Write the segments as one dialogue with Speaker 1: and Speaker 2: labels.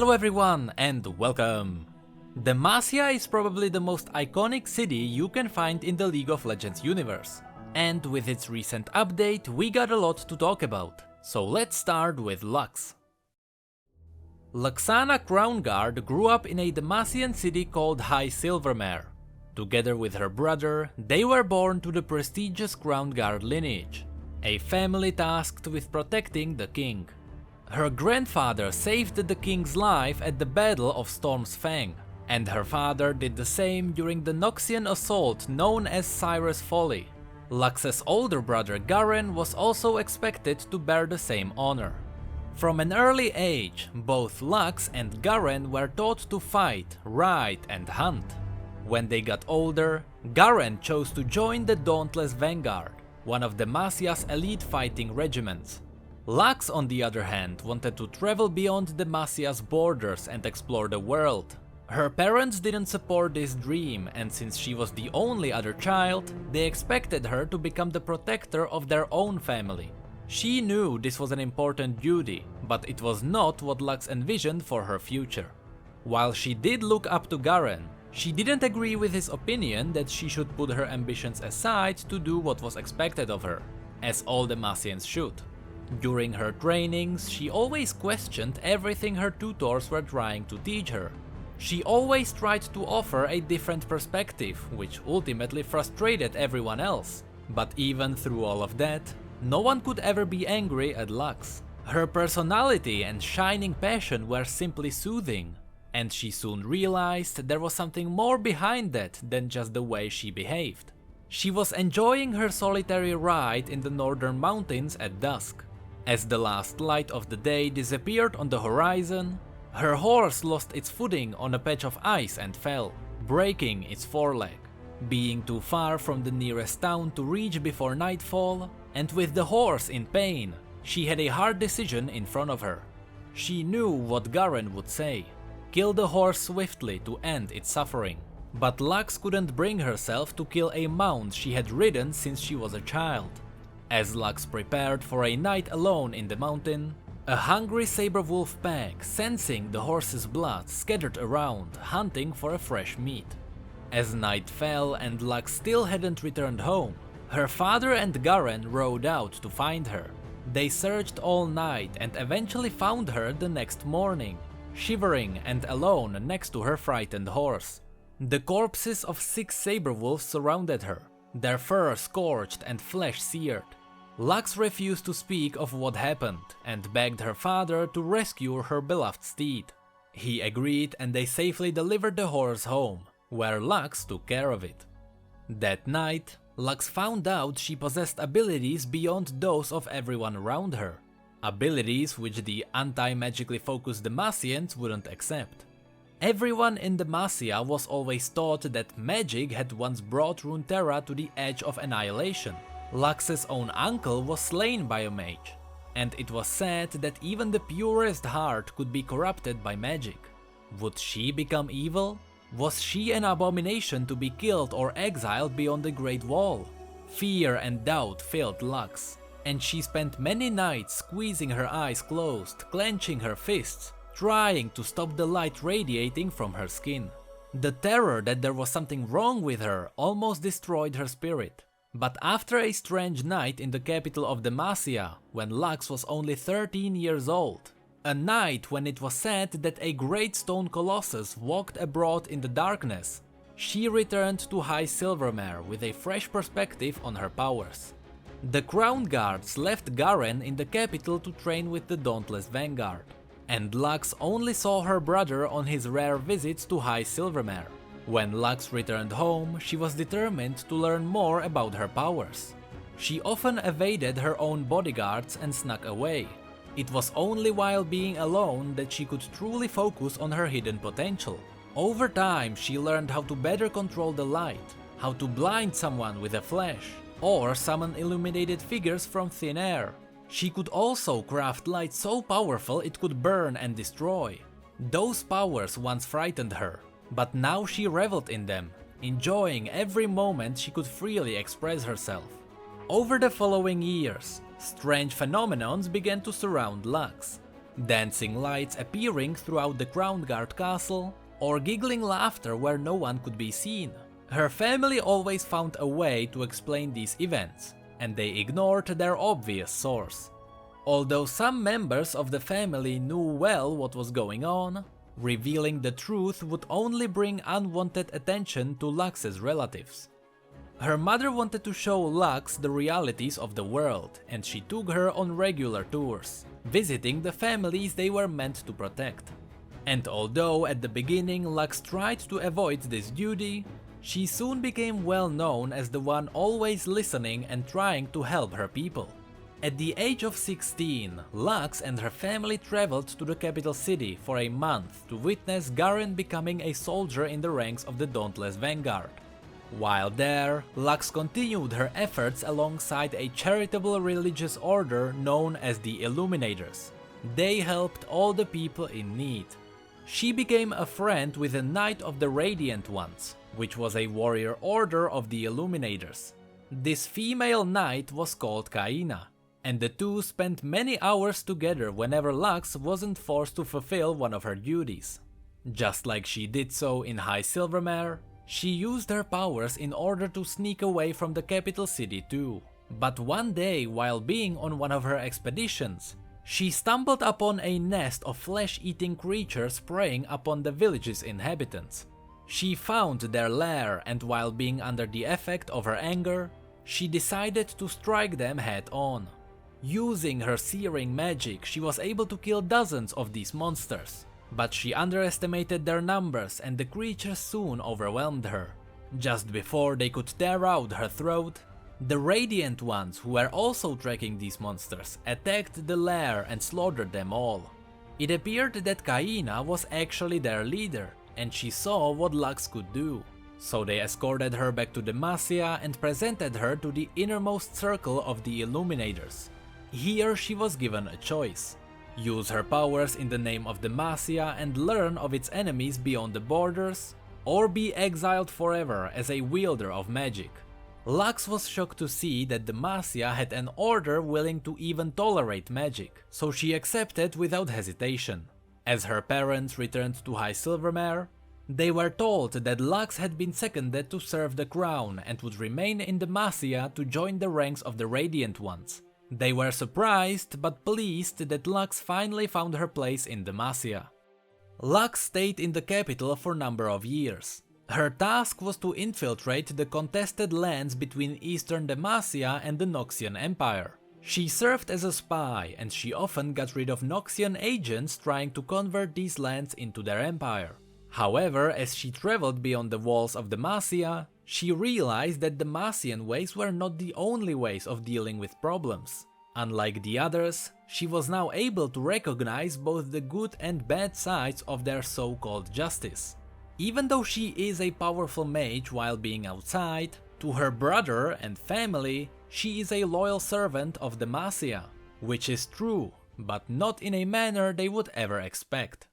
Speaker 1: Hello everyone and welcome! Demacia is probably the most iconic city you can find in the League of Legends universe. And with its recent update we got a lot to talk about, so let's start with Lux. Luxanna Crown Guard grew up in a Demacian city called High Silvermere. Together with her brother, they were born to the prestigious Crown Guard lineage, a family tasked with protecting the king. Her grandfather saved the king's life at the Battle of Storm's Fang, and her father did the same during the Noxian assault known as Cyrus Folly. Lux's older brother Garen was also expected to bear the same honor. From an early age, both Lux and Garen were taught to fight, ride and hunt. When they got older, Garen chose to join the Dauntless Vanguard, one of Demacia's elite fighting regiments. Lux, on the other hand, wanted to travel beyond Demacia's borders and explore the world. Her parents didn't support this dream, and since she was the only other child, they expected her to become the protector of their own family. She knew this was an important duty, but it was not what Lux envisioned for her future. While she did look up to Garen, she didn't agree with his opinion that she should put her ambitions aside to do what was expected of her, as all Demacians should. During her trainings, she always questioned everything her tutors were trying to teach her. She always tried to offer a different perspective, which ultimately frustrated everyone else. But even through all of that, no one could ever be angry at Lux. Her personality and shining passion were simply soothing, and she soon realized there was something more behind that than just the way she behaved. She was enjoying her solitary ride in the northern mountains at dusk. As the last light of the day disappeared on the horizon, her horse lost its footing on a patch of ice and fell, breaking its foreleg. Being too far from the nearest town to reach before nightfall, and with the horse in pain, she had a hard decision in front of her. She knew what Garen would say: kill the horse swiftly to end its suffering. But Lux couldn't bring herself to kill a mount she had ridden since she was a child. As Lux prepared for a night alone in the mountain, a hungry saber wolf pack, sensing the horse's blood, scattered around, hunting for a fresh meat. As night fell and Lux still hadn't returned home, her father and Garen rode out to find her. They searched all night and eventually found her the next morning, shivering and alone next to her frightened horse. The corpses of 6 saber wolves surrounded her, their fur scorched and flesh seared. Lux refused to speak of what happened and begged her father to rescue her beloved steed. He agreed and they safely delivered the horse home, where Lux took care of it. That night, Lux found out she possessed abilities beyond those of everyone around her. Abilities which the anti-magically focused Demacians wouldn't accept. Everyone in Demacia was always taught that magic had once brought Runeterra to the edge of annihilation. Lux's own uncle was slain by a mage, and it was said that even the purest heart could be corrupted by magic. Would she become evil? Was she an abomination to be killed or exiled beyond the Great Wall? Fear and doubt filled Lux, and she spent many nights squeezing her eyes closed, clenching her fists, trying to stop the light radiating from her skin. The terror that there was something wrong with her almost destroyed her spirit. But after a strange night in the capital of Demacia, when Lux was only 13 years old, a night when it was said that a great stone colossus walked abroad in the darkness, she returned to High Silvermere with a fresh perspective on her powers. The Crown Guards left Garen in the capital to train with the Dauntless Vanguard, and Lux only saw her brother on his rare visits to High Silvermere. When Lux returned home, she was determined to learn more about her powers. She often evaded her own bodyguards and snuck away. It was only while being alone that she could truly focus on her hidden potential. Over time, she learned how to better control the light, how to blind someone with a flash, or summon illuminated figures from thin air. She could also craft light so powerful it could burn and destroy. Those powers once frightened her, but now she reveled in them, enjoying every moment she could freely express herself. Over the following years, strange phenomena began to surround Lux. dancing lights appearing throughout the Crown Guard castle, or giggling laughter where no one could be seen. Her family always found a way to explain these events, and they ignored their obvious source. Although some members of the family knew well what was going on, revealing the truth would only bring unwanted attention to Lux's relatives. Her mother wanted to show Lux the realities of the world, and she took her on regular tours, visiting the families they were meant to protect. And although at the beginning Lux tried to avoid this duty, she soon became well known as the one always listening and trying to help her people. At the age of 16, Lux and her family traveled to the capital city for a month to witness Garen becoming a soldier in the ranks of the Dauntless Vanguard. While there, Lux continued her efforts alongside a charitable religious order known as the Illuminators. They helped all the people in need. She became a friend with a Knight of the Radiant Ones, which was a warrior order of the Illuminators. This female knight was called Kaina, and the two spent many hours together whenever Lux wasn't forced to fulfill one of her duties. Just like she did so in High Silvermere, she used her powers in order to sneak away from the capital city too. But one day, while being on one of her expeditions, she stumbled upon a nest of flesh-eating creatures preying upon the village's inhabitants. She found their lair, and while being under the effect of her anger, she decided to strike them head-on. Using her searing magic, she was able to kill dozens of these monsters. But she underestimated their numbers and the creatures soon overwhelmed her. Just before they could tear out her throat, the Radiant Ones, who were also tracking these monsters, attacked the lair and slaughtered them all. It appeared that Kaina was actually their leader, and she saw what Lux could do. So they escorted her back to Demacia and presented her to the innermost circle of the Illuminators. Here she was given a choice. Use her powers in the name of Demacia and learn of its enemies beyond the borders, or be exiled forever as a wielder of magic. Lux was shocked to see that Demacia had an order willing to even tolerate magic, so she accepted without hesitation. As her parents returned to High Silvermere, they were told that Lux had been seconded to serve the crown and would remain in Demacia to join the ranks of the Radiant Ones. They were surprised but pleased that Lux finally found her place in Demacia. Lux stayed in the capital for a number of years. Her task was to infiltrate the contested lands between eastern Demacia and the Noxian Empire. She served as a spy, and she often got rid of Noxian agents trying to convert these lands into their empire. However, as she traveled beyond the walls of Demacia, she realized that Demacian ways were not the only ways of dealing with problems. Unlike the others, she was now able to recognize both the good and bad sides of their so-called justice. Even though she is a powerful mage while being outside, to her brother and family, she is a loyal servant of Demacia, which is true, but not in a manner they would ever expect.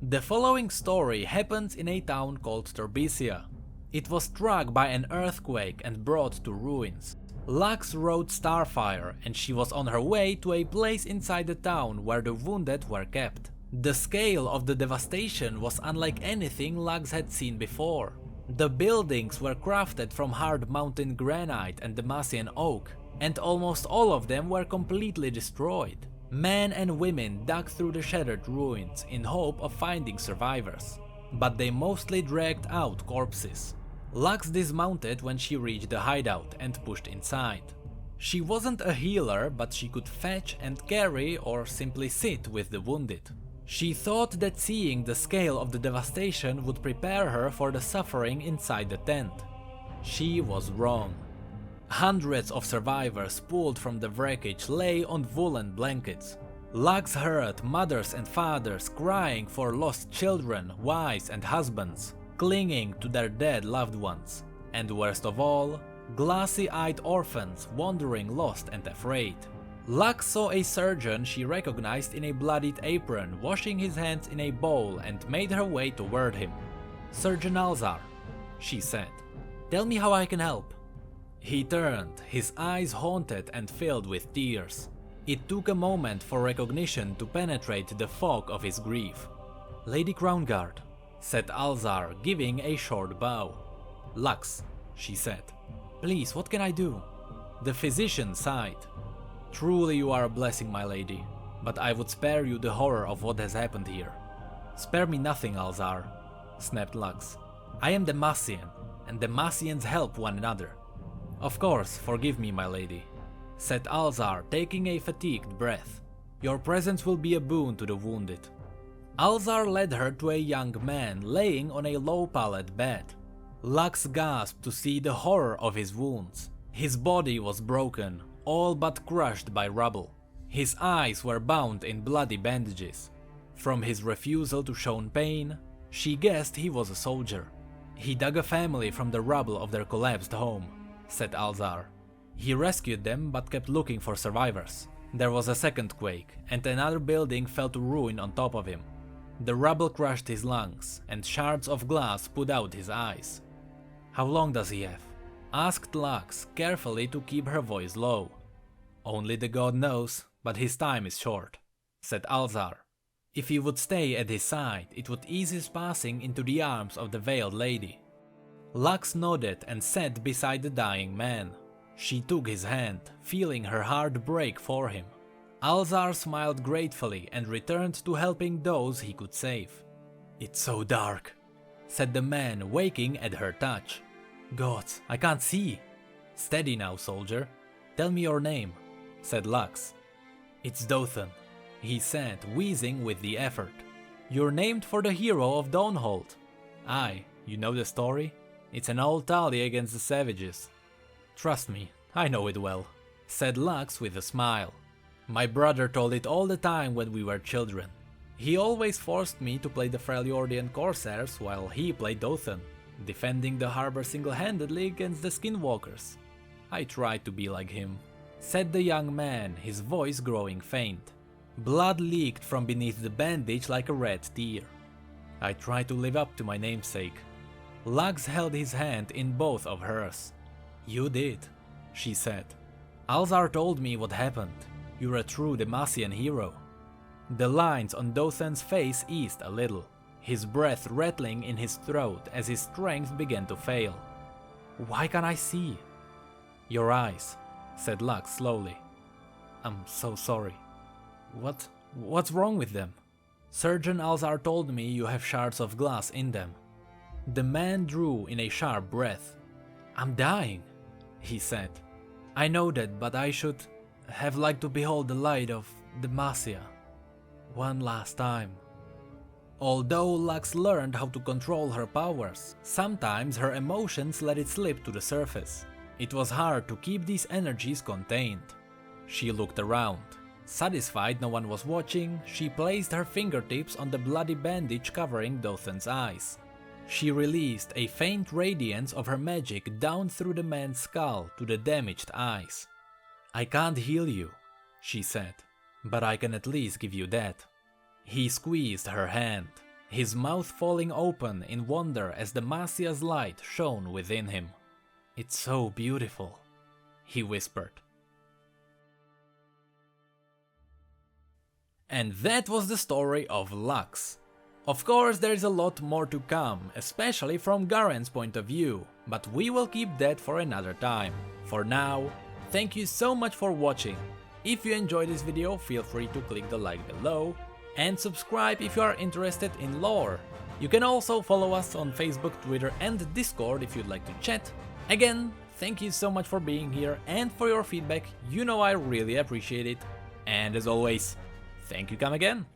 Speaker 1: The following story happens in a town called Torbicia. It was struck by an earthquake and brought to ruins. Lux rode Starfire, and she was on her way to a place inside the town where the wounded were kept. The scale of the devastation was unlike anything Lux had seen before. The buildings were crafted from hard mountain granite and Demacian oak, and almost all of them were completely destroyed. Men and women dug through the shattered ruins in hope of finding survivors, but they mostly dragged out corpses. Lux dismounted when she reached the hideout and pushed inside. She wasn't a healer, but she could fetch and carry or simply sit with the wounded. She thought that seeing the scale of the devastation would prepare her for the suffering inside the tent. She was wrong. Hundreds of survivors pulled from the wreckage lay on woolen blankets. Lux heard mothers and fathers crying for lost children, wives and husbands, clinging to their dead loved ones. And worst of all, glassy-eyed orphans wandering lost and afraid. Lux saw a surgeon she recognized in a bloodied apron washing his hands in a bowl and made her way toward him. "Surgeon Alzar," she said, "tell me how I can help." He turned, his eyes haunted and filled with tears. It took a moment for recognition to penetrate the fog of his grief. "Lady Crownguard," said Alzar, giving a short bow. "Lux," she said. "Please, what can I do?" The physician sighed. "Truly you are a blessing, my lady, but I would spare you the horror of what has happened here." "Spare me nothing, Alzar," snapped Lux. "I am Demacian, and Demacians help one another." "Of course, forgive me, my lady," said Alzar, taking a fatigued breath. "Your presence will be a boon to the wounded." Alzar led her to a young man laying on a low pallet bed. Lux gasped to see the horror of his wounds. His body was broken, all but crushed by rubble. His eyes were bound in bloody bandages. From his refusal to show pain, she guessed he was a soldier. "He dug a family from the rubble of their collapsed home," said Alzar. "He rescued them but kept looking for survivors. There was a second quake, and another building fell to ruin on top of him. The rubble crushed his lungs, and shards of glass put out his eyes." "How long does he have?" asked Lux, carefully to keep her voice low. "Only the god knows, but his time is short," said Alzar. "If he would stay at his side, it would ease his passing into the arms of the veiled lady." Lux nodded and sat beside the dying man. She took his hand, feeling her heart break for him. Alzar smiled gratefully and returned to helping those he could save. "It's so dark," said the man, waking at her touch. "Gods, I can't see." "Steady now, soldier. Tell me your name," said Lux. "It's Dothan," he said, wheezing with the effort. "You're named for the hero of Dawnhold." "Aye, you know the story? It's an old tally against the savages." "Trust me, I know it well," said Lux with a smile. "My brother told it all the time when we were children. He always forced me to play the Freljordian Corsairs while he played Dothan, defending the harbor single-handedly against the Skinwalkers. I tried to be like him," said the young man, his voice growing faint. Blood leaked from beneath the bandage like a red tear. "I tried to live up to my namesake." Lux held his hand in both of hers. "You did," she said. "Alzar told me what happened. You're a true Demacian hero." The lines on Dothan's face eased a little, his breath rattling in his throat as his strength began to fail. "Why can't I see?" "Your eyes," said Lux slowly. "I'm so sorry." What's wrong with them?" "Surgeon Alzar told me you have shards of glass in them." The man drew in a sharp breath. "I'm dying," he said. "I know that, but I should have liked to behold the light of Demacia one last time." Although Lux learned how to control her powers, sometimes her emotions let it slip to the surface. It was hard to keep these energies contained. She looked around. Satisfied no one was watching, she placed her fingertips on the bloody bandage covering Dothan's eyes. She released a faint radiance of her magic down through the man's skull to the damaged eyes. "I can't heal you," she said, "but I can at least give you that." He squeezed her hand, his mouth falling open in wonder as Demacia's light shone within him. "It's so beautiful," he whispered. And that was the story of Lux. Of course, there is a lot more to come, especially from Garen's point of view, but we will keep that for another time. For now, thank you so much for watching. If you enjoyed this video, feel free to click the like below and subscribe if you are interested in lore. You can also follow us on Facebook, Twitter and Discord if you'd like to chat. Again, thank you so much for being here and for your feedback, you know I really appreciate it. And as always, thank you, come again.